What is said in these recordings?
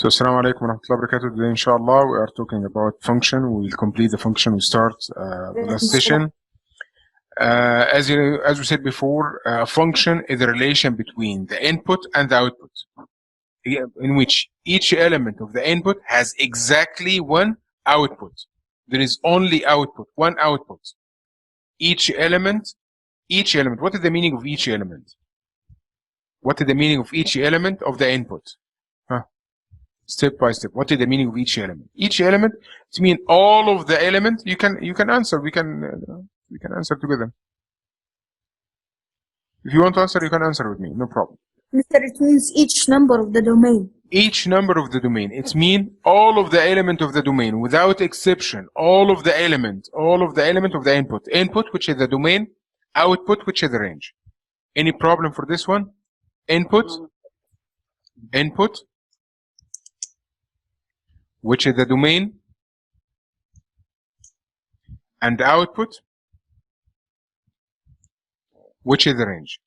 So, Assalamu alaikum wa rahmatullahi wa barakatuh. Today, inshallah, we are talking about function. We will complete the function we start the last session. As we said before, a function is a relation between the input and the output, in which each element of the input has exactly one output. There is only output, one output. Each element. What is the meaning of each element? What is the meaning of each element of the input? Step by step. What is the meaning of each element? Each element, it means all of the elements. You can answer. We can answer together. If you want to answer, you can answer with me. No problem. Mister, it means each number of the domain. Each number of the domain. It means all of the element of the domain, without exception. All of the element of the input. Input, which is the domain. Output, which is the range. Any problem for this one? Input, which is the domain, and output, which is the range.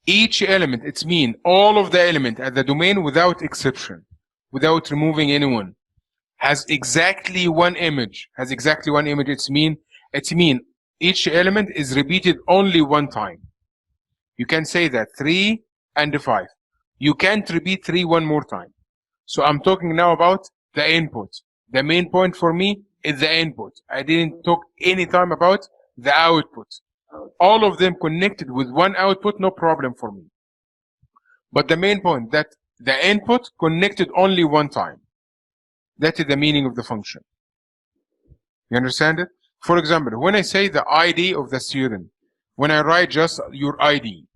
Each element, it means all of the element at the domain without exception, without removing anyone, has exactly one image. It means each element is repeated only one time. You can say that 3 and 5. You can't repeat 3 one more time. So I'm talking now about the input. The main point for me is the input. I didn't talk any time about the output. All of them connected with one output, no problem for me. But the main point that the input connected only one time. That is the meaning of the function. You understand it? For example, when I say the ID of the student, when I write just your ID,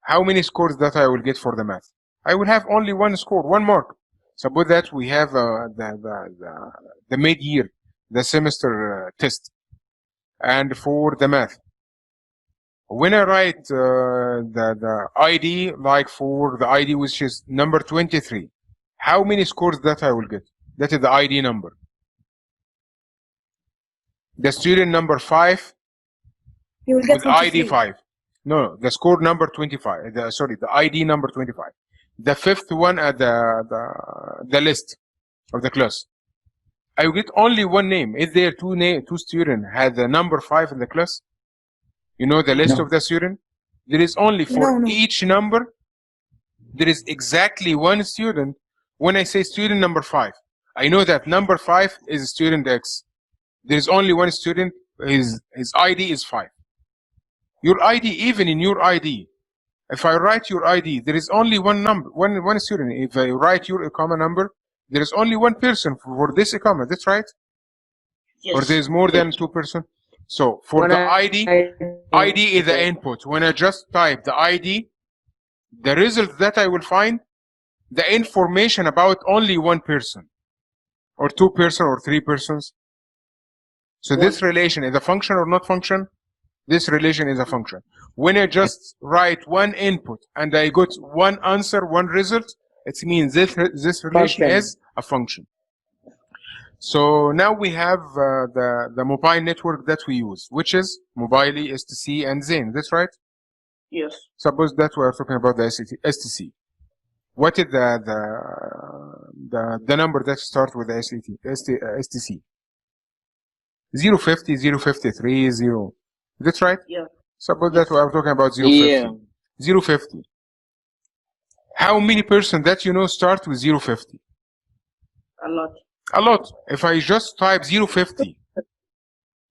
how many scores that I will get for the math? I will have only one score, 1 mark. Suppose that we have the mid-year, the semester test, and for the math. When I write the ID, like for the ID which is number 23, how many scores that I will get? That is the ID number. The student number 5, You will get with ID 23. 5. No, the score number 25. The ID number 25. The 5th one at the list of the class. I will get only one name. Is there two students had the number 5 in the class? You know the list of the student? There is only for each number, there is exactly one student. When I say student number 5, I know that number 5 is student X. There is only one student, his ID is 5. Your ID, even in your ID, if I write your ID, there is only one number, one student. If I write your comma number, there is only one person for this comma. That's right? Yes. Or there is more than 2 persons. So for the ID is the input. When I just type the ID, the result that I will find, the information about only one person, or 2 persons, or 3 persons. So this relation is a function or not function? This relation is a function. When I just write one input and I got one answer, one result, it means this relation is a function. So now we have the mobile network that we use, which is Mobile, STC, and Zain. That's right? Yes. Suppose that we are talking about the STC. What is the number that starts with the STC? 050, 053, 0. That's right? Yeah. Suppose that we are talking about 050. Yeah. 050. How many persons that you know start with 050? A lot. A lot. If I just type 050,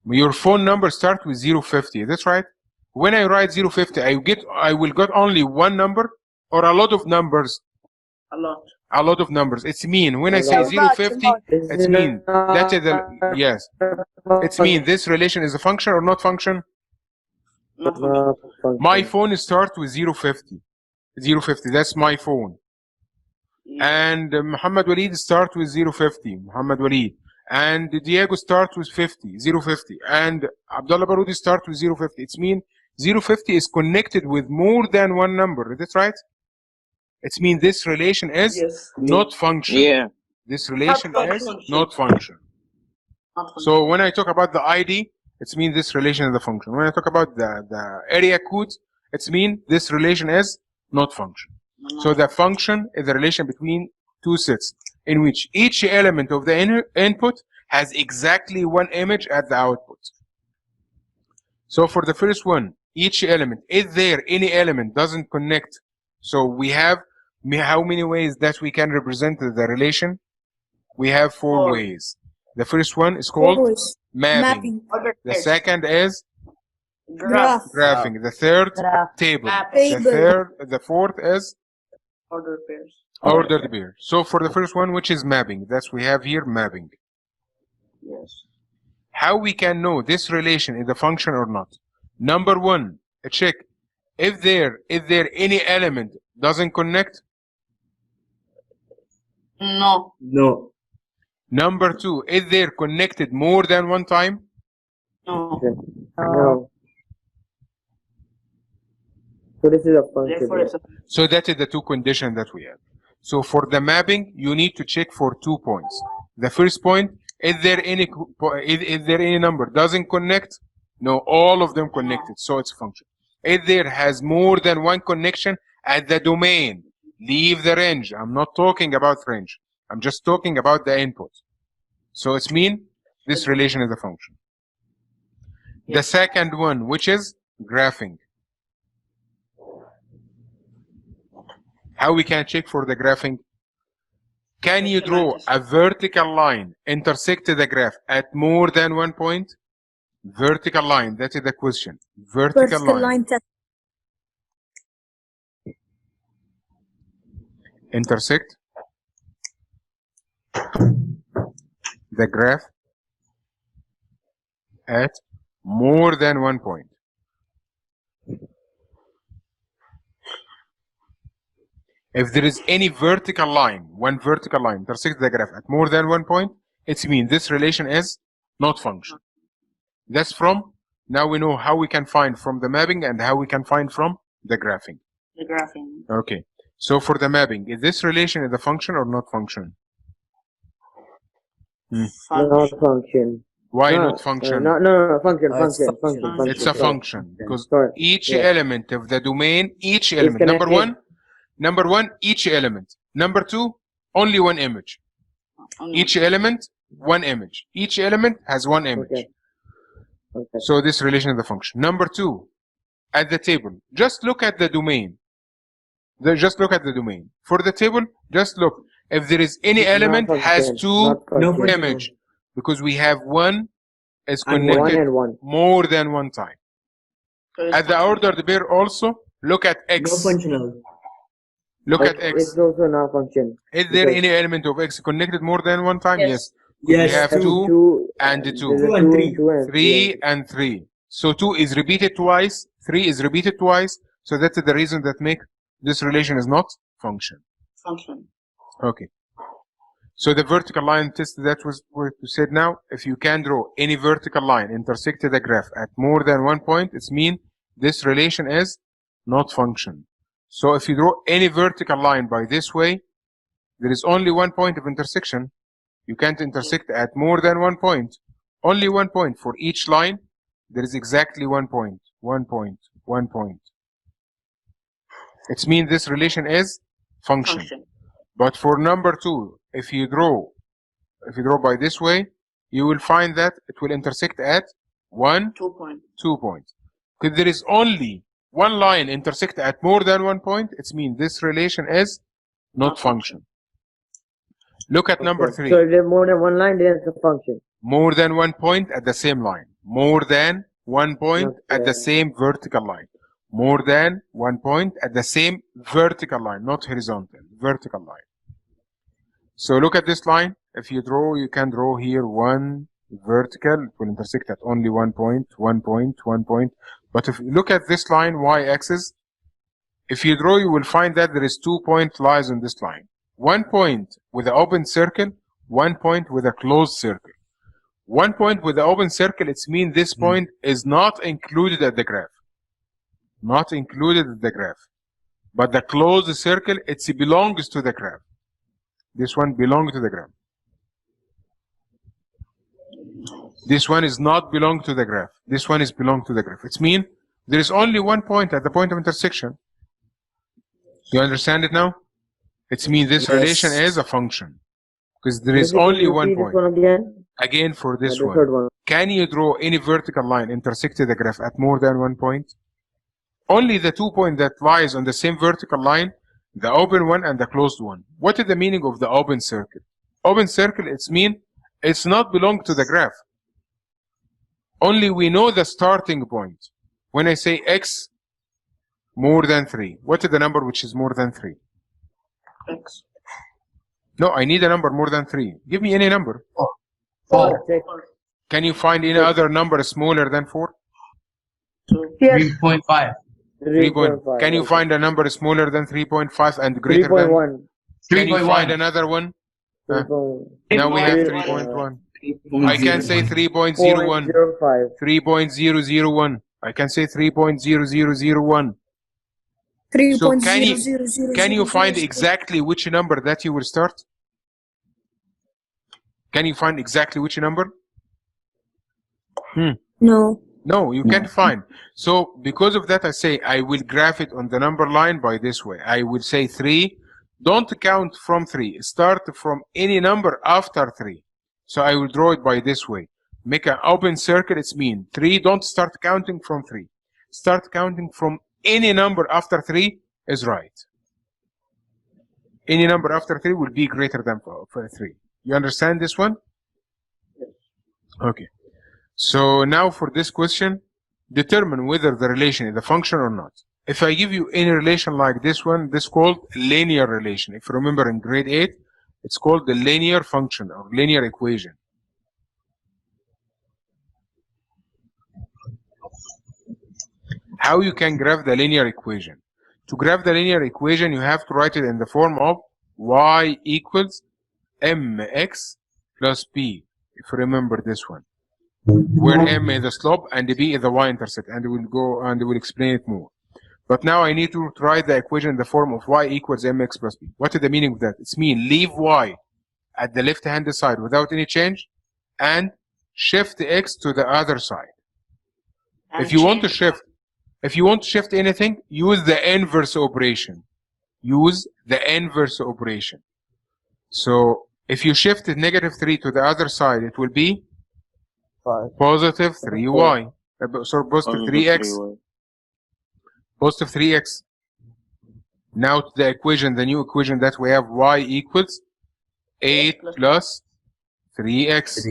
your phone number starts with 050. That's right? When I write 050, I will get only one number or a lot of numbers? A lot. A lot of numbers. It's mean when I say 050, it's mean that is the yes. It's mean this relation is a function or not function? Not function. My phone starts with 050. 050. That's my phone. Yeah. And Muhammad Walid starts with 050. Muhammad Walid. And Diego starts with 50. 050. And Abdullah Baroudi starts with 050. It's mean 050 is connected with more than one number. Is that right? It means this relation is not function. Yeah. This relation is not function. So when I talk about the ID, it means this relation is the function. When I talk about the area code, it means this relation is not function. So the function is the relation between two sets in which each element of the input has exactly one image at the output. So for the first one, each element, is there any element doesn't connect? So we have how many ways that we can represent the relation? We have four ways. The first one is called Always. mapping. Order The pairs. second is Graph. graphing. The third, Graph. table. Map. The fourth is Order pairs. ordered pair. So for the first one, which is mapping, that's we have here mapping. Yes. How we can know this relation is a function or not? Number one, check if there any element doesn't connect. No. No. Number two, is there connected more than one time? No. No. So this is a function. Therefore, it's a So that is the two conditions that we have. So for the mapping, you need to check for 2 points. The first point, is there any number doesn't connect? No, all of them connected, so it's a function. If there has more than one connection at the domain, leave the range. I'm not talking about range. I'm just talking about the input. So it's mean this relation is a function. The second one, which is graphing. How we can check for the graphing? Can you draw a vertical line intersect the graph at more than one point? Vertical line, that is the question. Vertical line. test. Intersect the graph at more than one point. If there is any vertical line, one vertical line intersects the graph at more than one point, it means this relation is not function. That's from, now we know how we can find from the mapping and how we can find from the graphing. the graphing. Okay. So for the mapping, is this relation is a function or not function? Not function. Why No, not function? No, function. It's It's a function because Sorry. each Yeah. element of the domain, each element. Number connected. one, each element. Number two, only one image. Only Each element, one image. Each element has one image. Okay. Okay. So this relation is the function. Number two, at the table, just look at the domain. Just look at the domain. For the table, just look. If there is any element Not has function. two Not function. image, because we have one is One connected and one. more than one time. So it's At the function. ordered pair also, look at X. functional. Look at X. It's also not function. Is there because- any element of X connected more than one time? Yes. We have two and there's two. a Two and three. two and Three and three. So two is repeated twice, three is repeated twice. So that's the reason that make this relation is not function. Function. Okay. So the vertical line test that was what you said now, if you can draw any vertical line intersect the graph at more than one point, it's mean this relation is not function. So if you draw any vertical line by this way, there is only one point of intersection. You can't intersect at more than one point. Only one point for each line. There is exactly 1 point, 1 point, 1 point. It means this relation is function. Function. But for number two, if you draw by this way, you will find that it will intersect at 1, 2 point. 2 points. Because there is only one line intersect at more than 1 point, it means this relation is not function. Look at number Okay. 3. So if there's more than one line, then it's a function. More than 1 point at the same line. More than 1 point at the Okay. same vertical line. More than 1 point at the same vertical line, not horizontal, vertical line. So look at this line. If you draw, you can draw here one vertical. It will intersect at only 1 point, 1 point, 1 point. But if you look at this line, y-axis, if you draw, you will find that there is 2 point lies on this line. 1 point with an open circle, 1 point with a closed circle. 1 point with the open circle, it means this point is not included at the graph. Not included at the graph. But the closed circle, it belongs to the graph. This one belongs to the graph. This one is not belong to the graph. This one is belong to the graph. It means there is only 1 point at the point of intersection. You understand it now? It means this Yes. relation is a function. Because there is Can you only one repeat this point. one again? Again for this The one. third one. Can you draw any vertical line intersecting the graph at more than one point? Only the 2 points that lies on the same vertical line, the open one and the closed one. What is the meaning of the open circle? Open circle, it's mean it's not belong to the graph. Only we know the starting point. When I say x more than 3, what is the number which is more than 3? X. No, I need a number more than 3. Give me any number. 4. Six. Can you find any other number smaller than 4? 2. Yes. 3.5. 3.5. Can you okay. find a number smaller than 3.5 and greater than? 3.1. Can you find 3.1. another one? 3.1. Now we have 3.1. 3.1. I can say 3.01. 0.05. 3.001. I can say 3.0001. So can you find exactly which number that you will start? Can you find exactly which number? No. No, you can't find. So because of that, I say I will graph it on the number line by this way. I will say 3. Don't count from 3. Start from any number after 3. So I will draw it by this way. Make an open circle. It's mean 3. Don't start counting from 3. Start counting from any number after 3 is right. Any number after 3 will be greater than 3. You understand this one? Okay. So now for this question, determine whether the relation is a function or not. If I give you any relation like this one, this is called linear relation. If you remember in grade 8, it's called the linear function or linear equation. How you can graph the linear equation? To graph the linear equation, you have to write it in the form of y equals mx plus b. If you remember this one, where m is the slope and b is the y-intercept, and we'll go and we'll explain it more. But now I need to write the equation in the form of y equals mx plus b. What is the meaning of that? It's mean leave y at the left-hand side without any change, and shift x to the other side. And If you want to change shift anything, use the inverse operation. Use the inverse operation. So if you shift negative 3 to the other side, it will be 5. positive 3y. So positive 3x. Positive 3x. Now to the equation, the new equation that we have, y equals 8 plus 3x.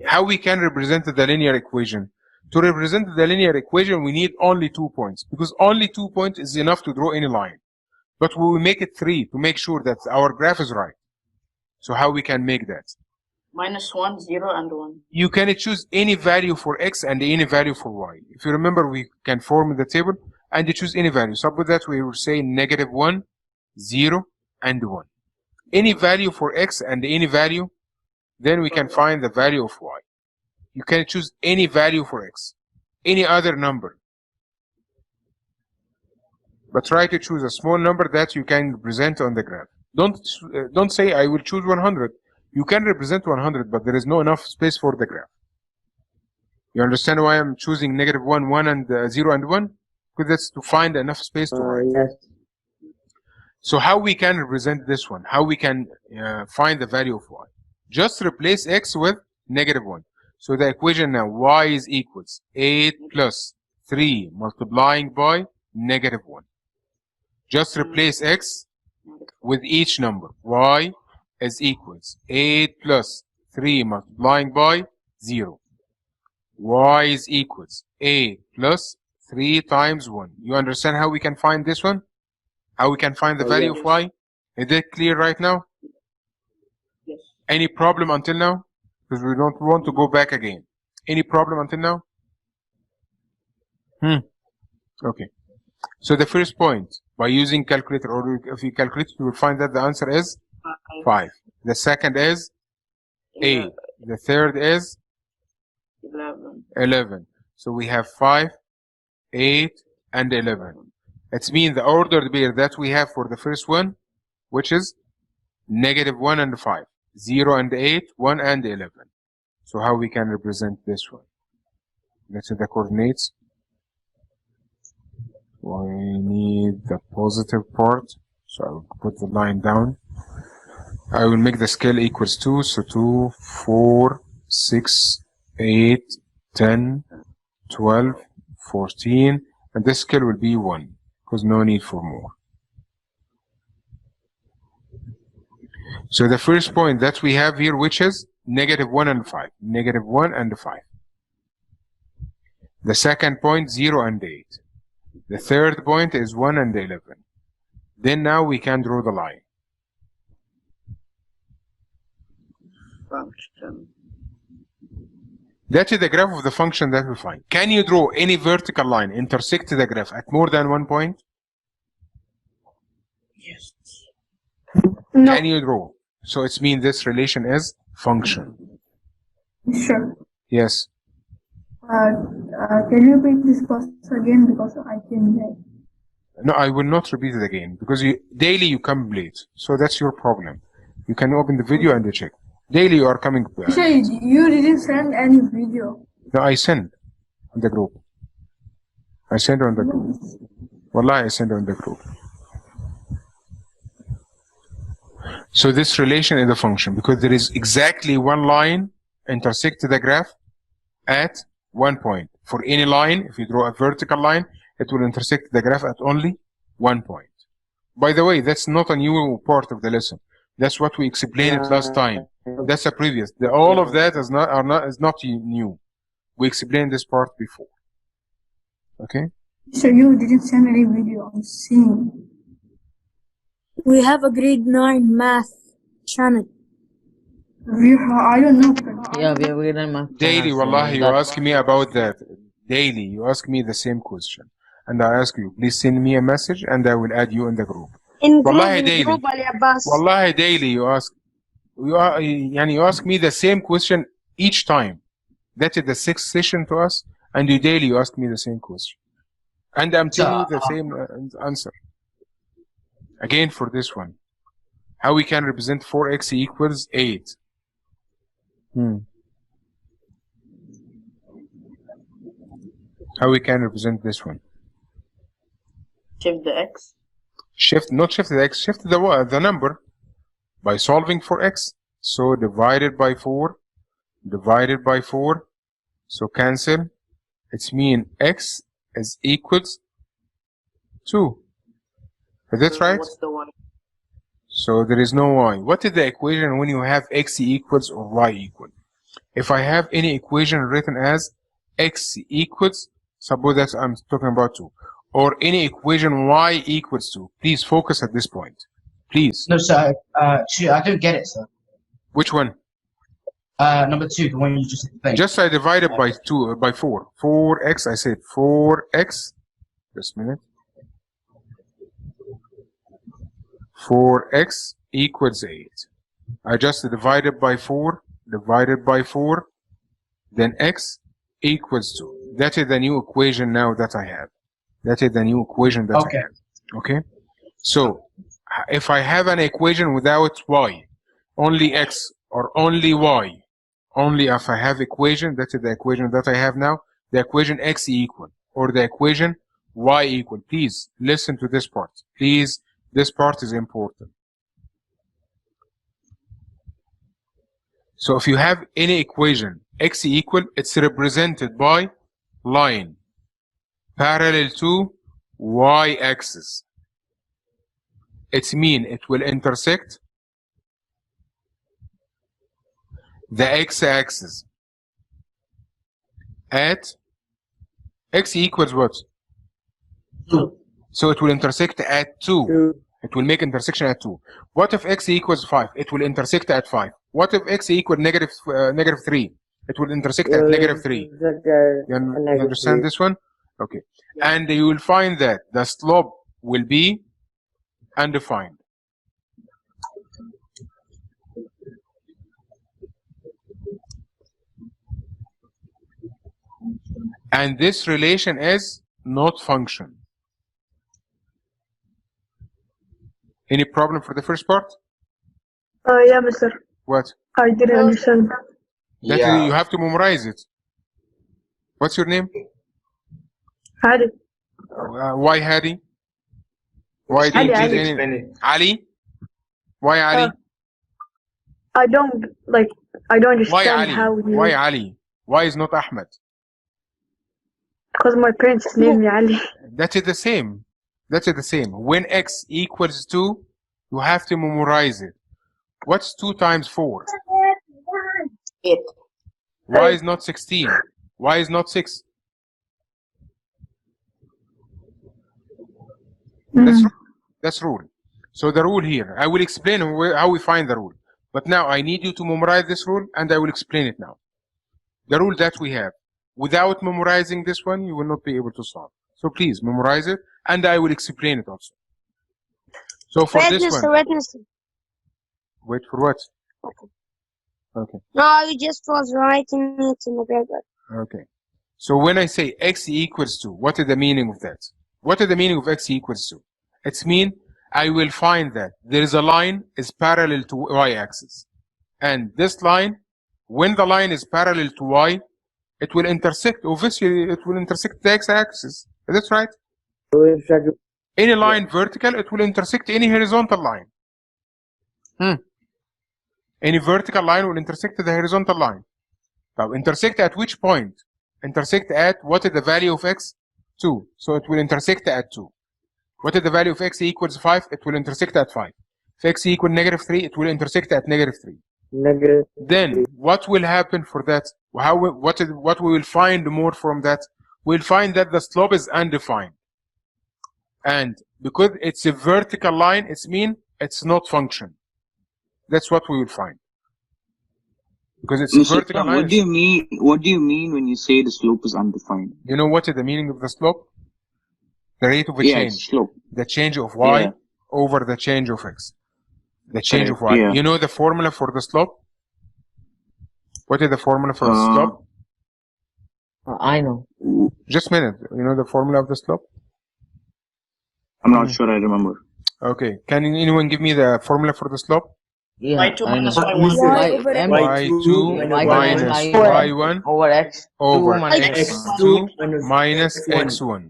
How we can represent the linear equation? To represent the linear equation, we need only 2 points, because only 2 points is enough to draw any line. But we will make it 3 to make sure that our graph is right. So how we can make that? -1, 0, and 1. You can choose any value for x and any value for y. If you remember, we can form the table and you choose any value. So with that, we will say -1, 0, and 1. Any value for x and any value, then we can find the value of y. You can choose any value for x, any other number. But try to choose a small number that you can represent on the graph. Don't say I will choose 100. You can represent 100, but there is no enough space for the graph. You understand why I'm choosing -1, 1, and 0 and 1? Because that's to find enough space to write. Yes. So how we can represent this one? How we can find the value of y? Just replace x with -1. So the equation now, y is equals 8 plus 3 multiplying by -1. Just replace x with each number. Y is equals 8 plus 3 multiplying by 0. Y is equals 8 plus 3 times 1. You understand how we can find this one? How we can find the value of y? Is that clear right now? Yes. Any problem until now? Because we don't want to go back again. Any problem until now? Okay. So the first point, by using calculator, or if you calculate, you will find that the answer is 5. The second is 8. The third is 11. So we have 5, 8, and 11. It means the ordered pair that we have for the first one, which is -1 and 5, 0 and 8, 1 and 11. So how we can represent this one? Let's say the coordinates. We need the positive part. So I will put the line down. I will make the scale equals 2. So 2, 4, 6, 8, 10, 12, 14. And this scale will be 1 because no need for more. So the first point that we have here, which is -1 and 5. -1 and 5. The second point, 0 and 8. The third point is 1 and 11. Then now we can draw the line. Function. That is the graph of the function that we find. Can you draw any vertical line intersect the graph at more than one point? Yes. No. Can you draw? So it means this relation is function. Sure. Yes. Can you repeat this process again because I can. No, I will not repeat it again because daily you come late. So that's your problem. You can open the video and check. Daily you are coming. You didn't send any video. No, I send on the group. I send on the group. Wallah, I send on the group. So this relation is a function because there is exactly one line intersect the graph at one point. For any line, if you draw a vertical line, it will intersect the graph at only one point. By the way, that's not a new part of the lesson. That's what we explained it last time. That's a previous. All of that is not new. We explained this part before. Okay? So you didn't send any video. I'm seeing. We have a grade 9 math channel. I don't know. Yeah, we are in math. Daily, channel, so wallahi, you that- ask me about that. Daily, you ask me the same question. And I ask you, please send me a message and I will add you in the group. Wallahi, daily. Wallahi, daily, you ask me the same question each time. That is the 6th session to us, and you daily you ask me the same question. And I'm telling you the same answer. Again for this one. How we can represent 4x equals 8. How we can represent this one? Shift the x. Not shift the x, shift the number by solving for x. So divided by 4, divided by 4. So cancel. It's mean x is equals 2. Is that right? What's the y? So there is no y. What is the equation when you have x equals or y equal? If I have any equation written as x equals, suppose that I'm talking about 2, or any equation y equals 2, please focus at this point. Please. No, sir. I don't get it, sir. Which one? Number 2, the one you just explained. Just I divided by 2 by 4. 4x. I said 4x. Just a minute. 4x equals 8. I just divided by 4, divided by 4, then x equals 2. That is the new equation now that I have. That is the new equation that I have. Okay? So, if I have an equation without y, only x or only y, only if I have equation, that is the equation that I have now, the equation x equal, or the equation y equal. Please listen to this part. Please, this part is important. So if you have any equation x equal, it's represented by line parallel to y-axis. It means it will intersect the x-axis at x equals what? 2. So it will intersect at 2. It will make intersection at 2. What if x equals 5? It will intersect at 5. What if x equals negative 3? It will intersect at negative 3. You understand this one? Okay. And you will find that the slope will be undefined. And this relation is not function. Any problem for the first part? Yeah, mister. What? I didn't understand. That you have to memorize it. What's your name? Hadi. Why Hadi? Why do you Ali, choose Ali. any? Ali? Why Ali? I don't Why understand Ali? how Why you, Ali? Why is not Ahmed? because my parents named me Ali. That is the same. That is the same. When x equals 2, you have to memorize it. What's 2 times 4? 8. Why is not 16? Why is not 6? That's rule. So the rule here, I will explain how we find the rule. But now I need you to memorize this rule and I will explain it now. The rule that we have. Without memorizing this one, you will not be able to solve. So please memorize it and I will explain it also. So for this one, wait for what? Okay. No, I just was writing it in the paper. Okay. So when I say x equals 2, what is the meaning of that? What is the meaning of x equals 2? It's mean I will find that there is a line is parallel to y-axis. And this line, when the line is parallel to y, it will intersect, obviously it will intersect the x-axis. That's right. Any line vertical, it will intersect any horizontal line. Any vertical line will intersect the horizontal line. Now, intersect at which point? Intersect at what is the value of x? 2. So it will intersect at 2. What is the value of x equals 5? It will intersect at 5. If x equals -3, it will intersect at -3. Then what will happen for that? What we will find more from that? We'll find that the slope is undefined. And because it's a vertical line, it's mean it's not function. That's what we will find. Because it's a vertical line. What do you mean when you say the slope is undefined? You know what is the meaning of the slope? The rate of a change. Slope. The change of y over the change of x. The change of y. You know the formula for the slope? What is the formula for the slope? I know. Just a minute. You know the formula of the slope? I'm not sure I remember. Okay. Can anyone give me the formula for the slope? Yeah, Y2 minus Y1. y2 minus y1 over x over x2 x2 minus x1.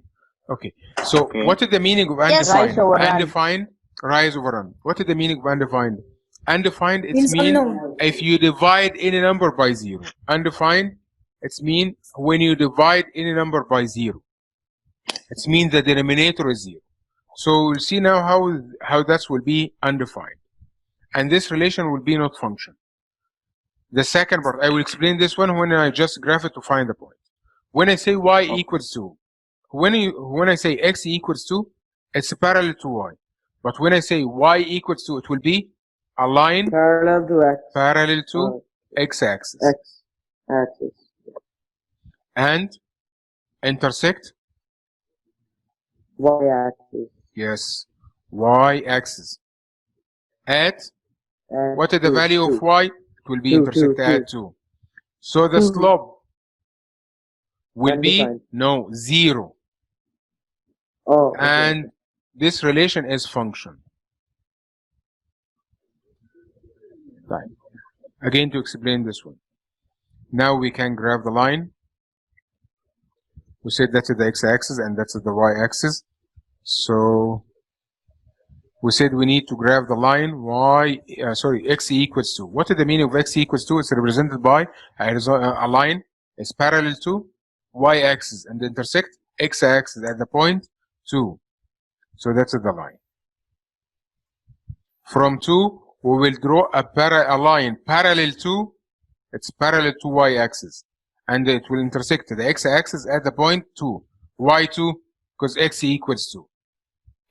Okay. So what is the meaning of undefined? Rise over run. Undefined, rise over run. What is the meaning of undefined? Undefined, it Means means unknown. if you divide any number by 0. Undefined, it means when you divide any number by 0. It means the denominator is 0. So we'll see now how that will be undefined. And this relation will be not function. The second part, I will explain this one when I just graph it to find the point. When I say y equals 2, when I say x equals 2, it's parallel to y. But when I say y equals 2, it will be a line parallel to x. Parallel to x-axis. X-axis. And intersect? Y-axis. Yes. Y-axis. At? And What is the value of y? It will be intersect at 2. So the slope will be, no, 0. Oh, okay. And this relation is function. Right. Again, to explain this one. Now we can graph the line. We said that's the x-axis and that's the y-axis. So we said we need to graph the line x equals 2. What is the meaning of x equals 2? It's represented by a line is parallel to y-axis and intersect x-axis at the point 2. So that's the line. From 2, we will draw a line parallel to, it's parallel to y-axis. And it will intersect the x-axis at the point 2. Why 2? Because x equals 2.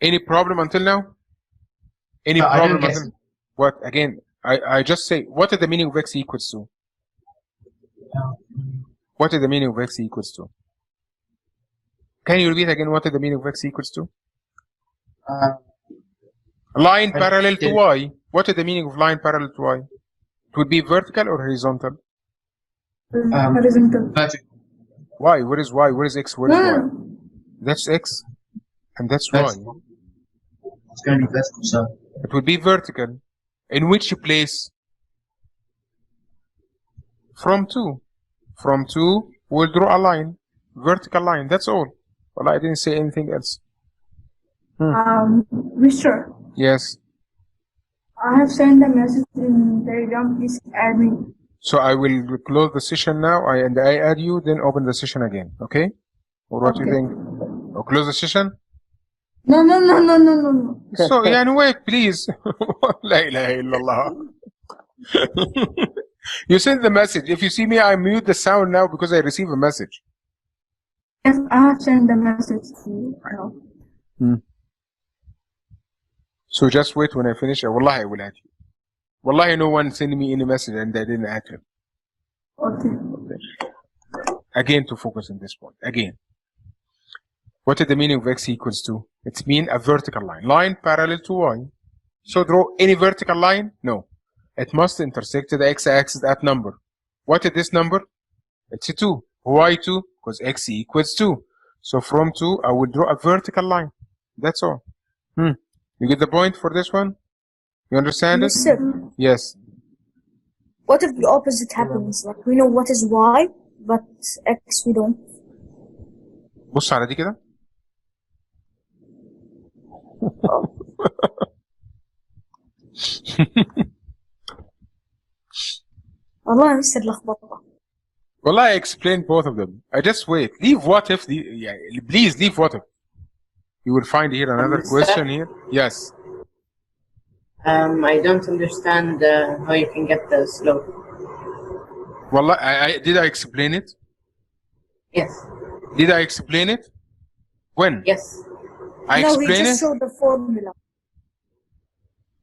Any problem until now? Any problem until? What? Again, I just say, what is the meaning of x equals 2? What is the meaning of x equals 2? Can you repeat again what is the meaning of x equals 2? Line parallel to y. What is the meaning of line parallel to y? It would be vertical or horizontal? Horizontal. Why? Where is y? Where is x? Where is y? That's x. And that's y. It's going to be vertical, sir. It would be vertical. In which place? From 2. From 2, we'll draw a line. Vertical line. That's all. Well, I didn't say anything else. Mister, Yes. I have sent a message in Telegram. Please add me. So I will close the session now. I add you, then open the session again. Okay? Or what do you Okay. think? Or close the session? No. So yeah, no, wait, please. La ilaha illallah. You send the message. If you see me, I mute the sound now because I receive a message. Yes, I have sent the message to you now. So just wait when I finish. Wallahi, I will add you. Wallahi, no one sent me any message and I didn't add him. Okay. Again, to focus on this point. Again. What is the meaning of x equals 2? It means a vertical line. Line parallel to y. So draw any vertical line? No. It must intersect the x-axis at number. What is this number? It's 2. Why 2? Because x equals 2. So from 2, I will draw a vertical line. That's all. You get the point for this one? You understand it? Yes, sir. Yes. What if the opposite happens? Like we know what is y, but x we don't. بص على دي كده. والله مستر لخبطة. Well, I explained both of them. I just wait. Leave what if. Yeah, please leave what if. You will find here another question here. Yes. I don't understand how you can get the slope. Well, did I explain it? Yes. Did I explain it? When? Yes. I No, he explained just it? showed the formula.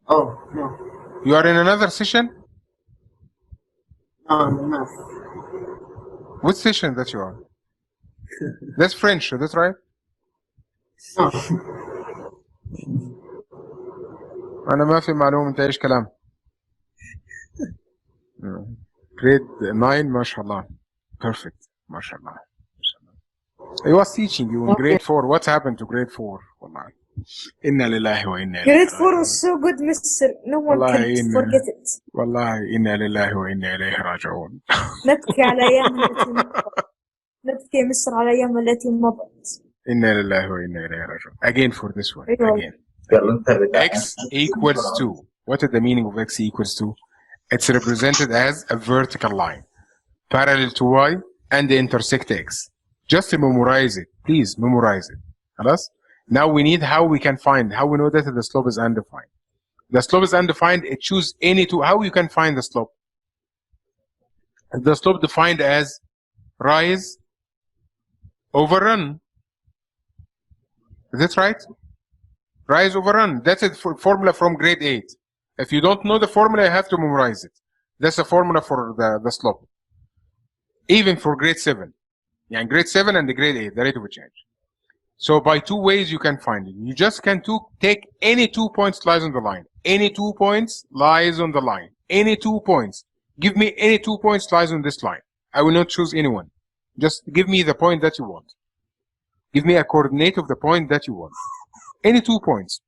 Oh, no. You are in another session? No, math. Which session that you are? That's French, that's right? No. أنا ما في معلومة أنت إيش كلام. Grade 9 ما شاء الله. Perfect. ما شاء الله. I was teaching you in grade 4. What happened to grade 4? والله. إنا لله وإنا إليه. Grade 4 was so good, Mister. No one can forget it. والله إنا لله وإنا إليه راجعون. نبكي على أيام التي مضت. نبكي مصر على أيام التي مضت. إنا لله وإنا إليه راجعون. Again for this one. أيوة. Again. X equals 2. What is the meaning of x equals 2? It's represented as a vertical line parallel to y and intersect x. Just to memorize it. Please memorize it. خلاص? Now we need how we can find, how we know that the slope is undefined. The slope is undefined, it choose any two. How you can find the slope? The slope defined as rise over run. Is that right? Rise over run. That's a formula from grade 8. If you don't know the formula, you have to memorize it. That's a formula for the slope. Even for grade 7. Yeah, in grade 7 and the grade 8, the rate of change. So by two ways you can find it. You just can take any 2 points lies on the line. Any 2 points lies on the line. Any 2 points. Give me any 2 points lies on this line. I will not choose anyone. Just give me the point that you want. Give me a coordinate of the point that you want. Any 2 points.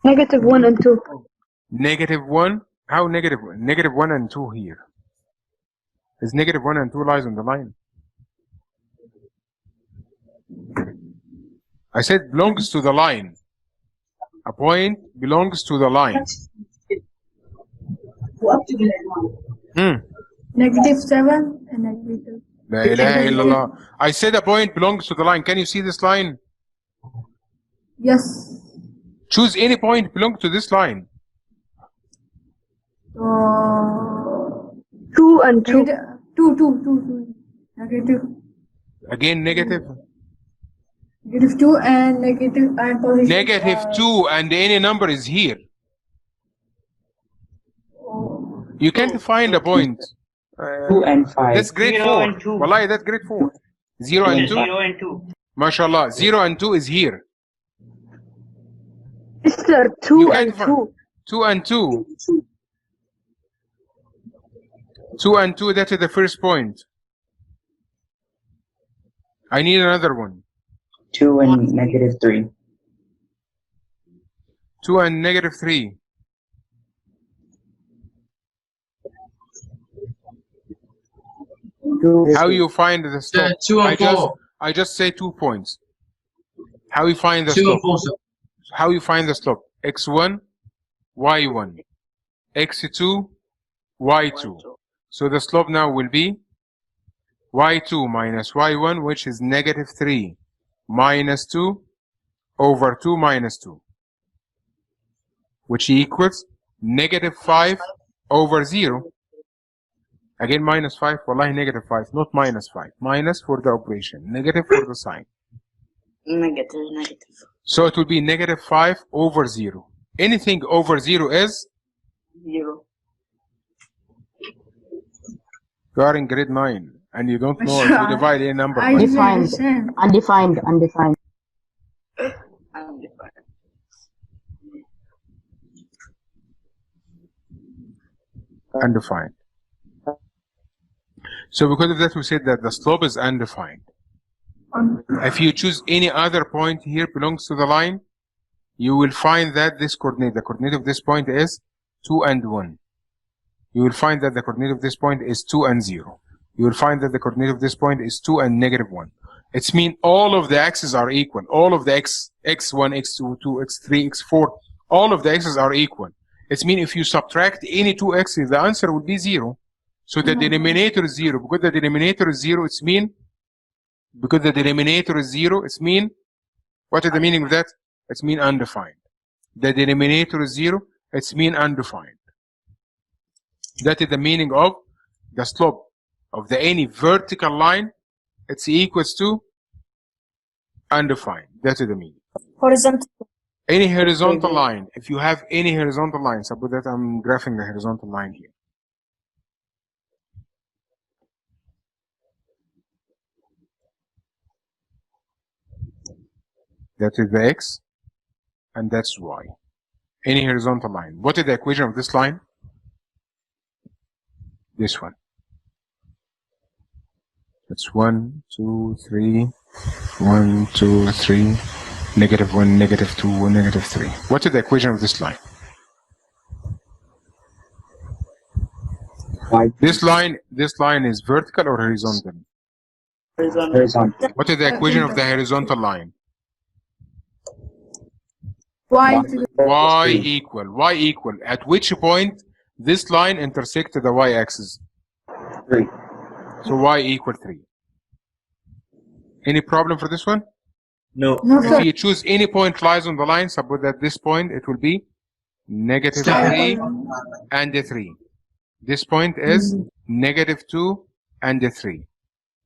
Negative 1 and 2. Negative 1? How negative? Negative 1 and 2 here. Is negative 1 and 2 lies on the line? I said belongs to the line. A point belongs to the line. Negative 7 and negative. La ilaha illallah. I said a point belongs to the line. Can you see this line? Yes. Choose any point belong to this line. 2 and 2. 2. Negative. Again, negative. Negative 2 and negative and position. Negative 2 and any number is here. You can't find a point. 2 and 5. That's grade 0 4. and 2. Wallahi, that's grade 4. 0 and 2. 0 and 2. MashaAllah. 0 and 2 is here. Mister, 2 and 2. 2 and 2. 2 and 2, that is the first point. I need another one. 2 and negative 3. 2 and negative 3. How you find the slope? 2 and 4. I just say 2 points. How you find the 2 slope? and 4, sir. How you find the slope? X1, Y1, X2, Y2. So the slope now will be Y2 minus Y1, which is negative 3 minus 2 over 2 minus 2, which equals negative 5 over 0. Again, minus 5, wallahi negative 5, not minus 5. Minus for the operation, negative for the sign. Negative. So it will be negative 5 over 0. Anything over 0 is? 0. You are in grade 9 and you don't know if you divide any number by Undefined. Undefined. Undefined. undefined. So because of that, we said that the slope is undefined. If you choose any other point here belongs to the line, you will find that this coordinate, the coordinate of this point is 2 and 1. You will find that the coordinate of this point is 2 and 0. You will find that the coordinate of this point is 2 and negative 1. It means all of the x's are equal. All of the x1, x2, x3, x4, all of the x's are equal. It means if you subtract any two x's, the answer will be 0. So the denominator is 0. Because the denominator is 0, it's mean, because the denominator is 0, it's mean, what is the meaning of that? It's mean undefined. The denominator is 0, it's mean undefined. That is the meaning of the slope of the any vertical line. It's equals to undefined. That is the meaning. Horizontal. Any horizontal line, if you have any horizontal line, suppose that I'm graphing the horizontal line here. That is the x, and that's y. Any horizontal line. What is the equation of this line? This one. That's 1, 2, 3, 1, 2, 3, negative 1, negative 2, negative 3. What is the equation of this line? This line is vertical or horizontal? Horizontal. What is the equation of the horizontal line? Y equal. At which point this line intersects the y-axis? 3. So y equal 3. Any problem for this one? No. If you choose any point lies on the line, suppose that this point, it will be negative 3 and 3. This point is negative 2 and 3.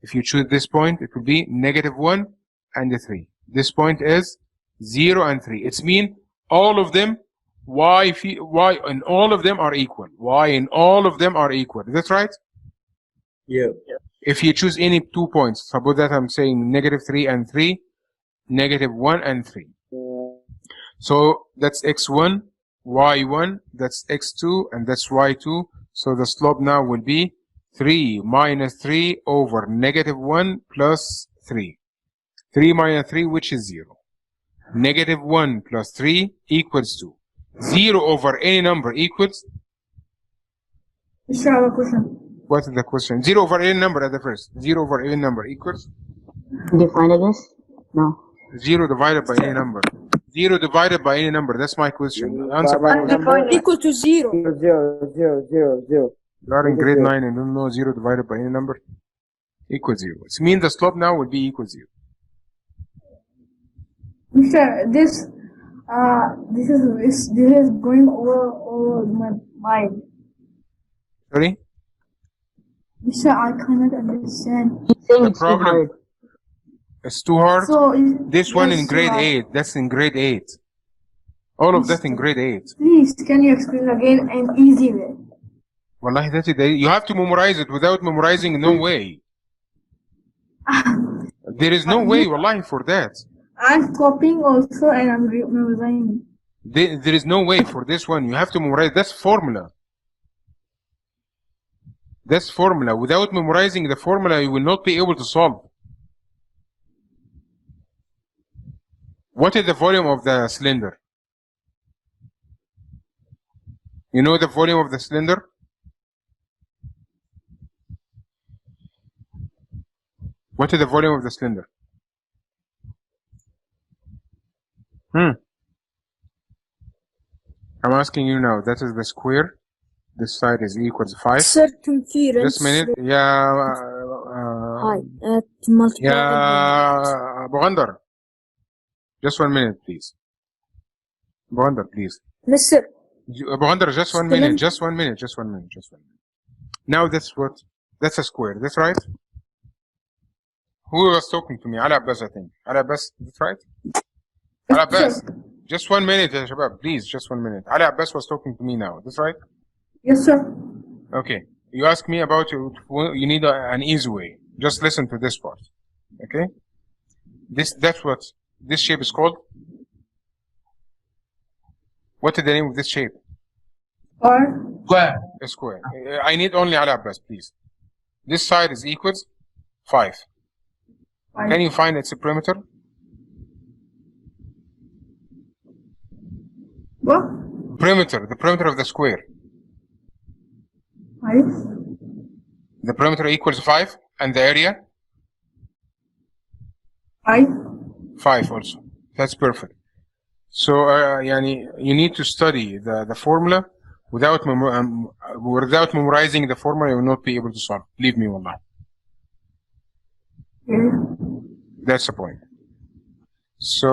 If you choose this point, it will be negative 1 and 3. This point is 0 and 3. It's mean all of them, y and all of them are equal. Y and all of them are equal. Is that right? Yeah. If you choose any 2 points, suppose that I'm saying negative 3 and 3, negative 1 and 3. So that's x1, y1, that's x2, and that's y2. So the slope now will be 3 minus 3 over negative 1 plus 3. 3 minus 3, which is 0. Negative 1 plus 3 equals 2. 0 over any number equals? What is the question? 0 over any number at the first. 0 over any number equals? Define this? No. 0 divided by any number. 0 divided by any number. That's my question. Answer. Equal to 0. You are in grade 9 and don't know 0 divided by any number equals 0. It means the slope now will be equal 0. Mr. This is going over my mind. Sorry? Mr. I cannot understand. He's saying The it's too problem- hard. It's too hard. So This one in yes, grade so, 8. That's in grade 8. All of that in grade 8. Please, can you explain again in easy way? Wallahi, that's it. You have to memorize it. Without memorizing, no way. There is no way, wallahi, for that. I'm copying also and I'm memorizing. There is no way for this one. You have to memorize. That's formula. That's formula. Without memorizing the formula, you will not be able to solve. What is the volume of the cylinder? You know the volume of the cylinder? What is the volume of the cylinder? I'm asking you now. That is the square. This side is equals 5. Circumference. Just a minute. Yeah. Height at multiplied. Yeah. Abu Ghandar. Just 1 minute, please. Abu Ghandar, please. Mr. Abu Ghandar, just 1 minute. Just 1 minute. Just 1 minute. Just 1 minute. Now that's what? That's a square. That's right? Who was talking to me? Ali Abbas, I think. Ali Abbas, that's right? Ali Abbas. Just 1 minute, ya shabab. Please, just 1 minute. Ali Abbas was talking to me now. That's right? Yes, sir. Okay. You asked me about you need an easy way. Just listen to this part. Okay? That's what this shape is called. What is the name of this shape? Square. A square. I need only Ali Abbas, please. This side is equals 5. Can you find its perimeter? What? Perimeter. The perimeter of the square. 5. The perimeter equals 5, and the area? 5. 5 also. That's perfect. So, you need to study the formula without memorizing the formula. You will not be able to solve. Believe me, wallah. That's the point. So,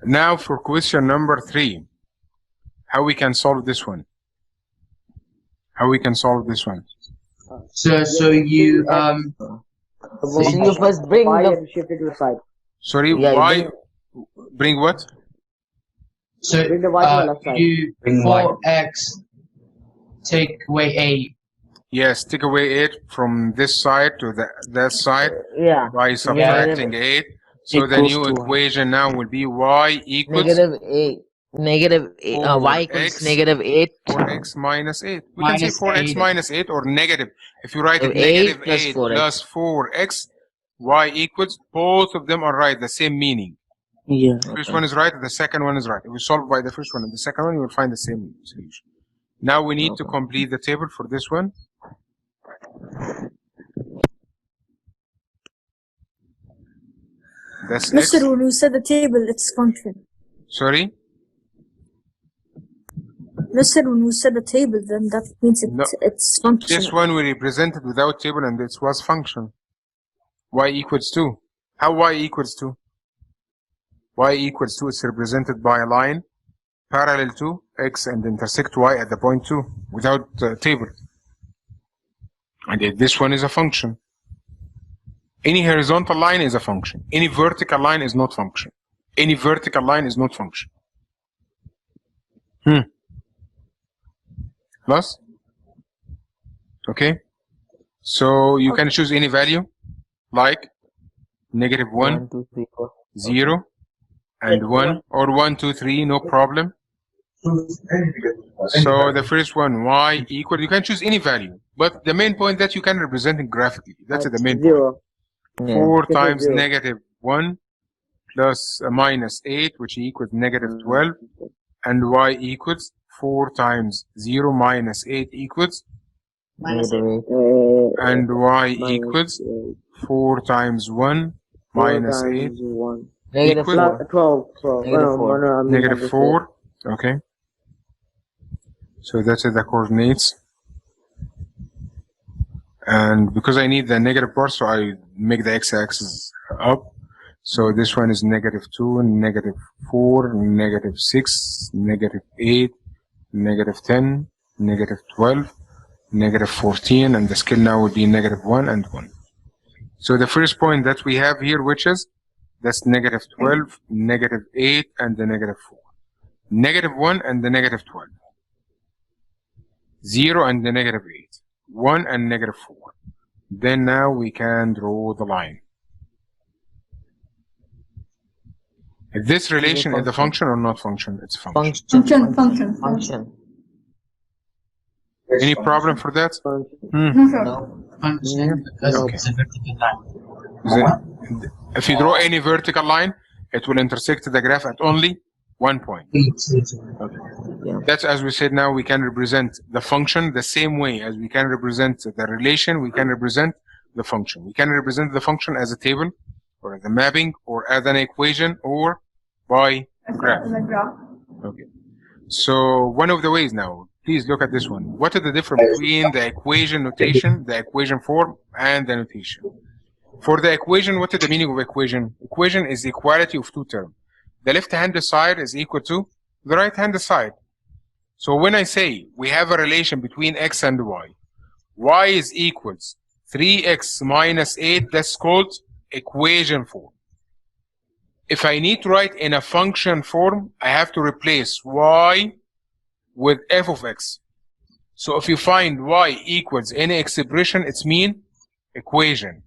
now for question number 3, how we can solve this one? How we can solve this one? So you So you first bring the shift it to the side. Sorry, Yeah, why? Bring what? so Bring the y to the left side. you Bring y. 4x take away 8. Yes, take away 8 from this side to that side yeah by subtracting 8. So the Equals new to equation now will be y equals negative 8 y equals 4x negative 8 4x minus 8. We Minus can say 4x 8. minus 8 or negative. If you write it 8 negative plus 8 4x. plus 4x, y equals, both of them are right, the same meaning. Yeah. The first one is right, the second one is right. If we solve by the first one and the second one, you will find the same solution. Now we need to complete the table for this one. That's x. Mr. When we said the table, it's function. Sorry? Mr. When we said the table, then that means No. it's function. This one we represented without table and this was function. Y equals 2. How y equals 2? Y equals 2 is represented by a line parallel to x and intersect y at the point 2 without table. And this one is a function. Any horizontal line is a function. Any vertical line is not function. Any vertical line is not function. Plus? Okay. So you can choose any value like negative 1, 1 2 3 4 0, and 1, or 1, 2, 3, no problem. So the first one, y equal, you can choose any value, but the main point that you can represent it graphically. That's the main point. 0. 4 times zero. negative 1 plus minus 8, which equals negative 12, and y equals 4 times 0 minus 8 equals, negative 8 and y equals 4 times 1 minus 8 negative equals 4 12. Negative 4. negative 4. Okay. So that's the coordinates. And because I need the negative part, so I make the x-axis up. So this one is negative 2, negative 4, negative 6, negative 8, negative 10, negative 12, negative 14, and the scale now would be negative 1 and 1. So the first point that we have here, which is, that's negative 12, negative 8, and the negative 4. Negative 1 and the negative 12. 0 and the negative 8. 1 and negative 4. Then now we can draw the line. This relation is a function or not function? It's a function. function Any problem for that? no Function because Okay. it's a vertical line. If you draw any vertical line, it will intersect the graph at only one point. That's, as we said, now we can represent the function the same way as we can represent the relation, we can represent the function. We can represent the function as a table, or as a mapping, or as an equation, or by graph. The graph. Okay. So one of the ways now, please look at this one. What is the difference between the equation notation, the equation form, and the notation? For the equation, what is the meaning of equation? Equation is equality of two terms. The left-hand side is equal to the right-hand side. So when I say we have a relation between x and y is equals 3x minus 8, that's called equation form. If I need to write in a function form, I have to replace y with f of x. So if you find y equals any expression, it's mean equation.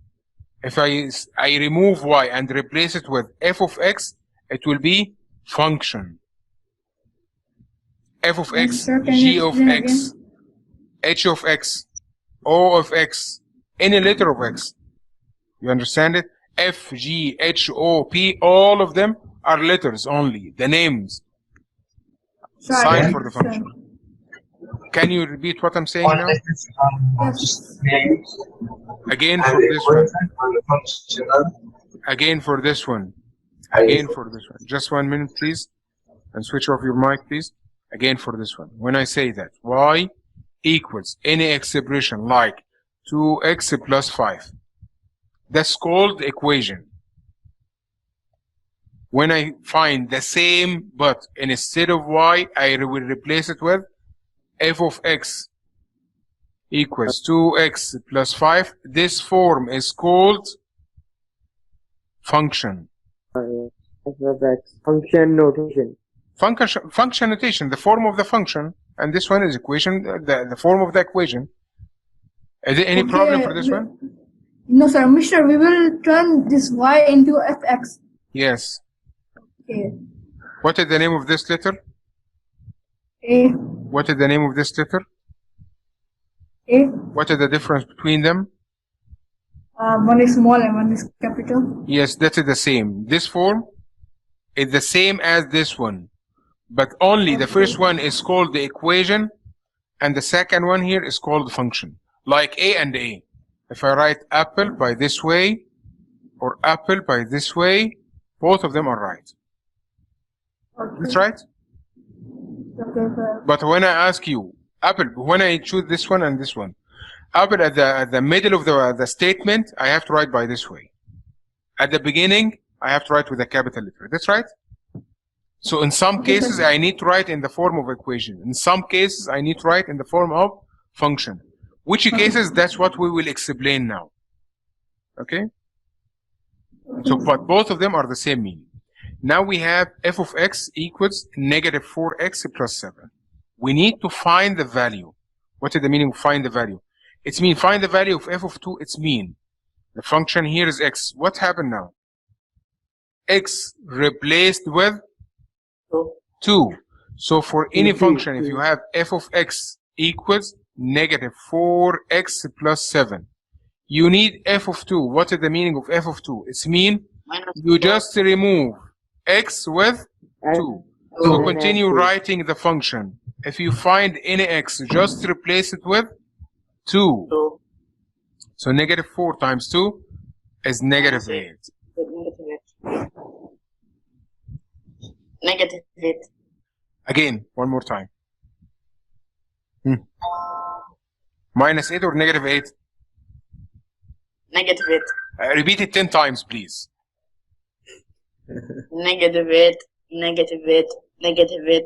If I remove y and replace it with f of x, it will be function. F of x, Sir, can g you of explain x, again? h of x, o of x, any letter of x. You understand it? F, G, H, O, P, all of them are letters only, the names. Sorry, Sign for the function. Can you repeat what I'm saying now? Yes. Again for this one. Again for this one. Again for this one. Just 1 minute, please. And switch off your mic, please. Again for this one. When I say that y equals any expression like 2x plus 5, that's called equation. When I find the same but instead of y, I will replace it with f of x equals 2x plus 5. This form is called function. Function notation. Function notation, the form of the function, and this one is equation, the form of the equation. Is there any problem for this one? No, sir. Mister, we will turn this y into fx. Yes. Okay. What is the name of this letter? A. What is the name of this letter? A. What is the difference between them? One is small and one is capital. Yes, that is the same. This form is the same as this one, but only the first one is called the equation, and the second one here is called the function, like A and A. If I write apple by this way, or apple by this way, both of them are right. Okay. That's right? Okay, sir. But when I ask you, apple, when I choose this one and this one, apple at the middle of the statement, I have to write by this way. At the beginning, I have to write with a capital letter. That's right? So in some cases, I need to write in the form of equation. In some cases, I need to write in the form of function. Which cases, that's what we will explain now. Okay? So, but both of them are the same meaning. Now we have f of x equals negative 4x plus 7. We need to find the value. What is the meaning of find the value? It's mean find the value of f of 2. It's mean the function here is x. What happened now? X replaced with 2. So for any function, if you have f of x equals negative 4x plus 7, you need f of 2. What is the meaning of f of 2? It's mean you just remove x with 2. So continue writing the function. If you find any x, just replace it with 2. So negative 4 times 2 is negative 8. Negative 8. Again, one more time. Minus 8 or negative 8? Negative 8. Repeat it 10 times, please. Negative 8. Negative 8. Negative 8.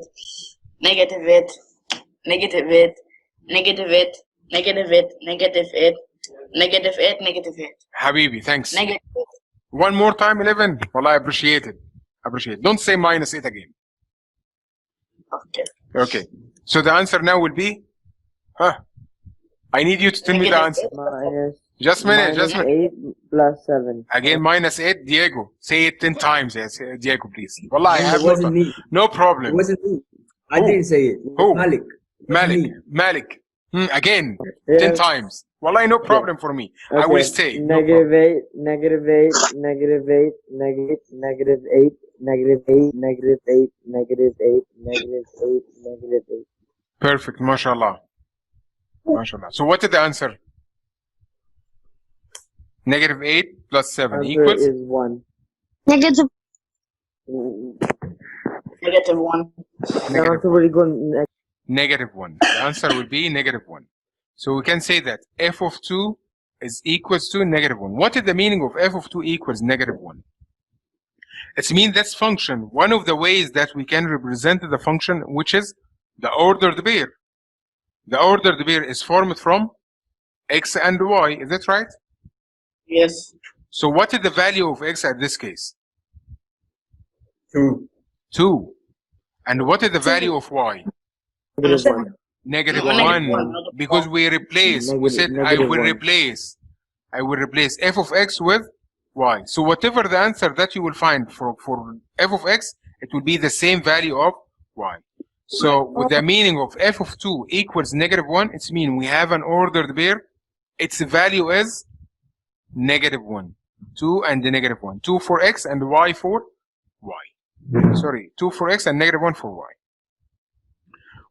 Negative 8. Negative 8. Negative 8. Negative 8. Negative 8. Negative 8. Negative 8. Habibi, thanks. Negative 8. One more time, 11. Well, I appreciate it. Don't say minus 8 again. Okay. Okay. So the answer now will be? I need you to tell me the answer. Minus, Just a minute. Just a minute. 8 plus 7. Again, minus 8. Diego, say it 10 times. Yes, Diego, please. Wallah, I have It wasn't me. no It problem. wasn't me. I Who? didn't say it. Who? Malik. Malik. Again, Yeah. 10 times. Wallah, no problem for me. I will stay. No Negative problem. 8, negative 8, negative 8, negative 8, negative 8, negative 8, negative 8, negative 8, negative 8. Perfect. MashaAllah. MashaAllah. So what is the answer? Negative 8 plus 7 Answer equals is 1. Negative. Negative 1. The negative answer 1. will go next. Negative 1. The answer will be negative 1. So we can say that f of 2 is equals to negative 1. What is the meaning of f of 2 equals negative 1? It means this function, one of the ways that we can represent the function, which is the ordered pair. The ordered pair is formed from x and y. Is that right? Yes. So what is the value of x at this case? 2. 2. And what is the value of y? Negative 1. Negative Negative 1. one, not a Because we replace, we said I Negative will 1. replace f of x with y. So whatever the answer that you will find for f of x, it will be the same value of y. So with the meaning of f of 2 equals negative 1, it's mean we have an ordered pair. Its value is negative 1. 2 and the negative 1. 2 for x and y for y. Sorry, 2 for x and negative 1 for y.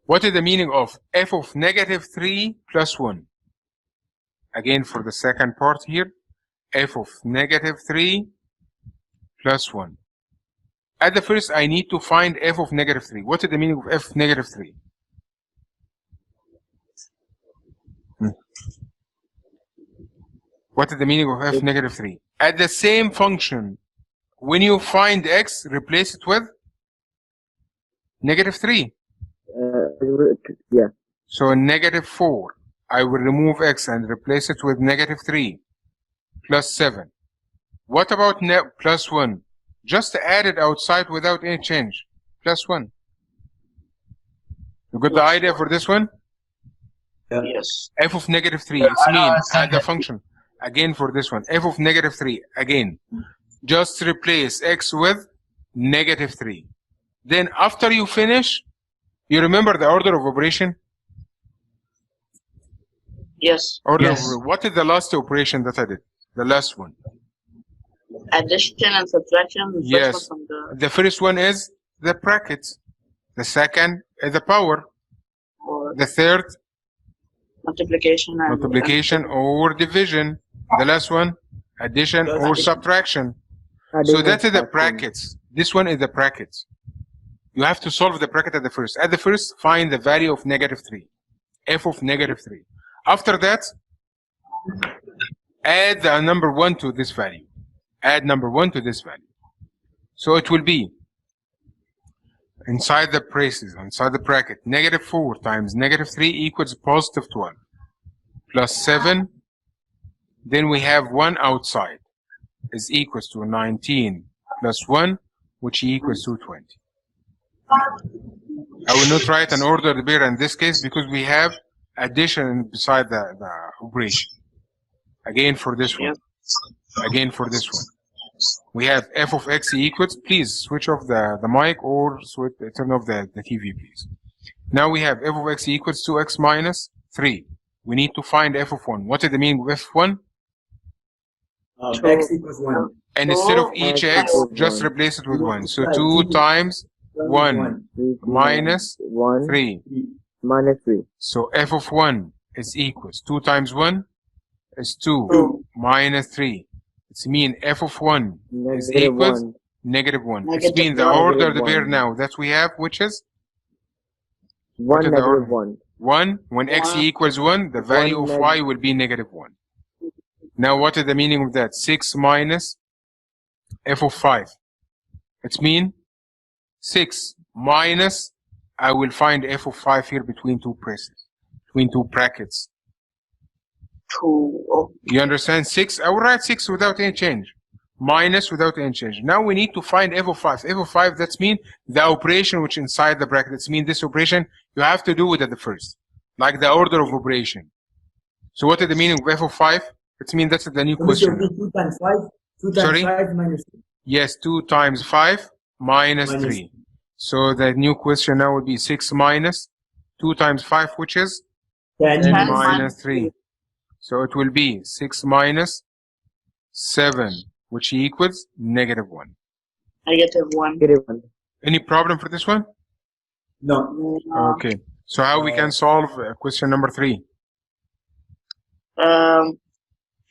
What is the meaning of f of negative 3 plus 1? Again, for the second part here, f of negative 3 plus 1. At the first, I need to find f of negative 3. What is the meaning of f of negative 3? What is the meaning of f of negative 3? At the same function, when you find x, replace it with negative 3. Yeah. So negative 4. I will remove x and replace it with negative 3 plus 7. What about plus 1? Just add it outside without any change. Plus 1. You got the idea for this one? Yes. f of negative 3. It's mean add the function. Again for this one. f of negative 3. Again. Just replace x with negative 3. Then after you finish, you remember the order of operation? Yes. What is the last operation that I did? The last one. Addition and subtraction. The Yes. first one from The first one is the brackets. The second is the power. or The third, multiplication and multiplication or division. The last one, addition or subtraction. So that is the brackets. This one is the brackets. You have to solve the bracket at the first. At the first, find the value of negative 3. f of negative 3. After that, add the number 1 to this value. Add number 1 to this value. So it will be inside the braces, inside the bracket, negative 4 times negative 3 equals positive 12. Plus 7. Then we have 1 outside is equals to 19 plus 1, which equals to 20. I will not write an ordered pair in this case because we have addition beside the operation. Again for this one. Again for this one. We have f of x equals, please switch off the mic or turn off the TV, please. Now we have f of x equals 2x minus 3. We need to find f of 1. What is the meaning of f of 1? X equals 1. And instead of each x, just replace it with 1. So 2 times 1 minus 1 3. minus 3. So f of 1 is equals 2 times 1 is 2 minus 3. It's mean f of 1 is equals negative 1. It's mean the ordered pair now that we have, which is 1 negative 1. 1. When x equals 1, the value of y will be negative 1. Now what is the meaning of that? 6 minus f of 5. It's mean 6 minus, I will find f of 5 here between two braces, between two brackets. 2. You understand? 6, I will write 6 without any change. Minus without any change. Now we need to find f of 5. f of 5, that's mean the operation which inside the bracket. That's mean this operation, you have to do it at the first. Like the order of operation. So what is the meaning of f of 5? It means that's the new question. 2 times 5. 2 times Sorry? 5 minus 3. Yes, 2 times 5 minus 3. So the new question now will be 6 minus 2 times 5, which is 10 minus 3. So it will be 6 minus 7, which equals negative 1. Negative 1. Negative 1. Any problem for this one? No. Okay. So how we can solve question number 3?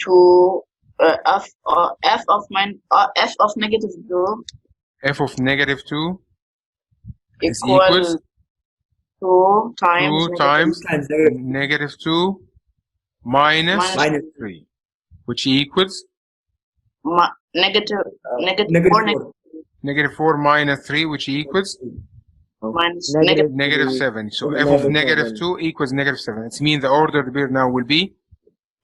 2 f of negative 2 f of negative 2 is equal equals 2 times 2 times times negative negative 2 minus minus 3, which equals negative negative 4 4. negative 4 minus 3, which equals minus negative 3. 7. So f Negative of negative 7. 2 equals negative 7. It means the ordered pair now will be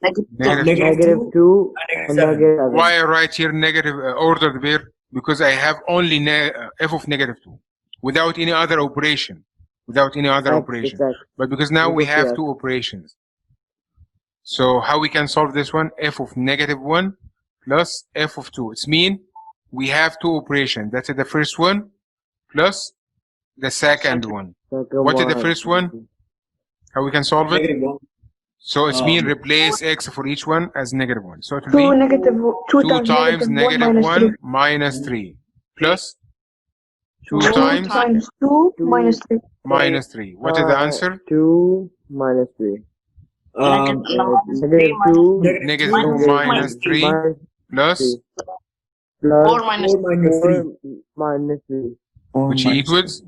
negative negative Negative 2 and and negative negative 7. Why I write here negative ordered pair? Because I have only f of negative 2 without any other operation. Exact. But because now we Equals have to F. 2 operations. So how we can solve this one? F of negative 1 plus f of 2. It's mean we have 2 operations. That's the first one plus the second one. What is the first one? How we can solve it? negative 1. So it's mean replace x for each one as negative 1. So it will 2 be negative 2 2 times negative 1 1 minus 3 plus 2 3. 2 times times 2 minus 3. minus 3. What is the answer? 2 minus 3. Negative 2 minus 3 plus 4 minus 3. minus 3. which equals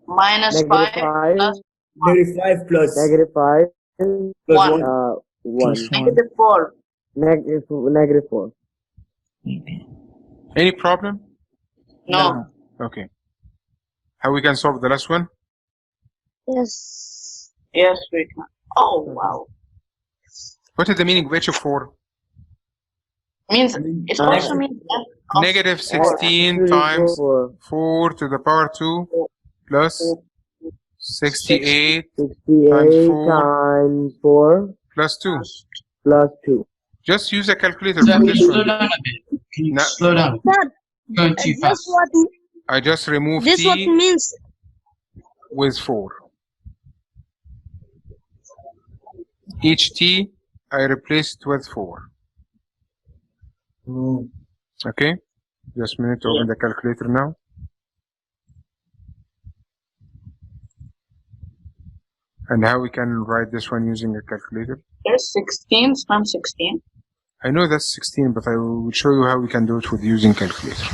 minus 5 plus Negative 5 plus Negative 5 plus 1. 1. Negative 4. Negative 4. any problem? No. Okay. How we can solve the last one? Yes. Yes, we can. Oh, wow. What is the meaning of h of 4? Means it also means f of Negative 16 times 4 to the power 2 plus 68 68 4 times 4 plus 2. plus 2. Just use a calculator Sir, for can this you slow one. down a bit? Can you No. slow down? Dad, Going too this fast. what I just removed this what t means. with 4. Each t I replaced with 4. Okay? Just a minute to open the calculator now. And how we can write this one using a calculator? There's 16 times 16. I know that's 16, but I will show you how we can do it with using calculator.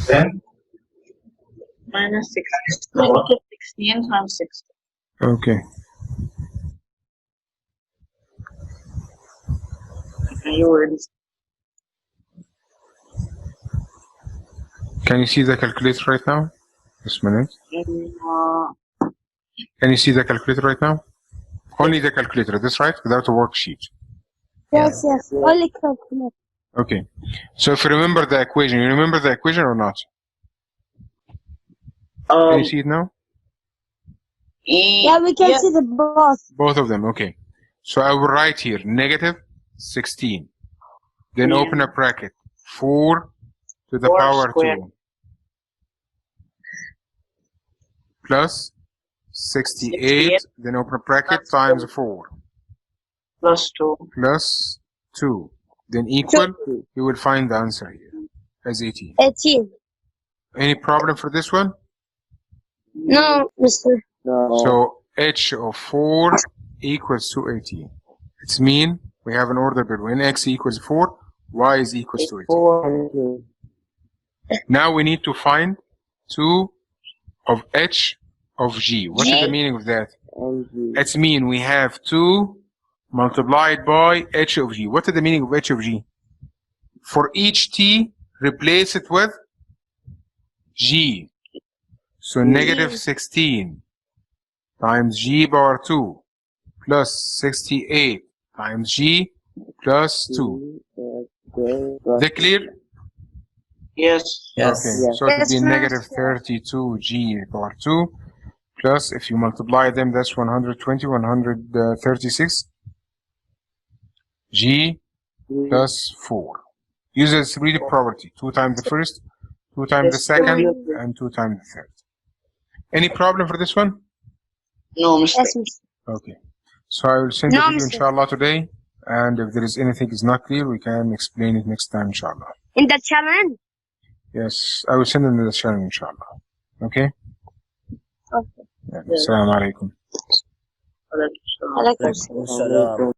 Then, Minus 16. Negative 16 times 16. Okay. You words. Can you see the calculator right now? Just a minute. Can you see the calculator right now? Only the calculator, that's right? Without a worksheet. Yes, yes. Only calculate. Okay. So if you remember the equation, you remember the equation or not? Can you see it now? Yeah, we can see the both. Both of them, okay. So I will write here negative 16. Then open a bracket. 4 to the 4 power squared. 2. Plus 68. Then open a bracket times 4. Plus 2. Plus 2. Then equal, you will find the answer here as 18. 18. Any problem for this one? No, mister. No. So h of 4 equals to 18. It's mean we have an order pair. When x equals 4, y is equals to 18. 4 and 2. Now we need to find 2 of h of g. What is the meaning of that? And G. It's mean we have 2 multiplied by h of g. What is the meaning of h of g? For each t, replace it with g. So negative 16 times g power 2 plus 68 times g plus 2. Is that clear? Yes. yes. Okay, Yes. so it would Yes, be sir. negative 32 g power 2 plus, if you multiply them, that's 120, 136 g plus 4. Use a three property, 2 times the first, 2 times the second, and 2 times the third. Any problem for this one? No mistake. Yes, mister. Okay. So I will send the No, video mister. inshallah today, and if there is anything is not clear, we can explain it next time inshallah. In the channel. Yes, I will send them to the channel inshallah. Okay? Okay. Yeah. Assalamu alaikum. Alaikum salam. Salam.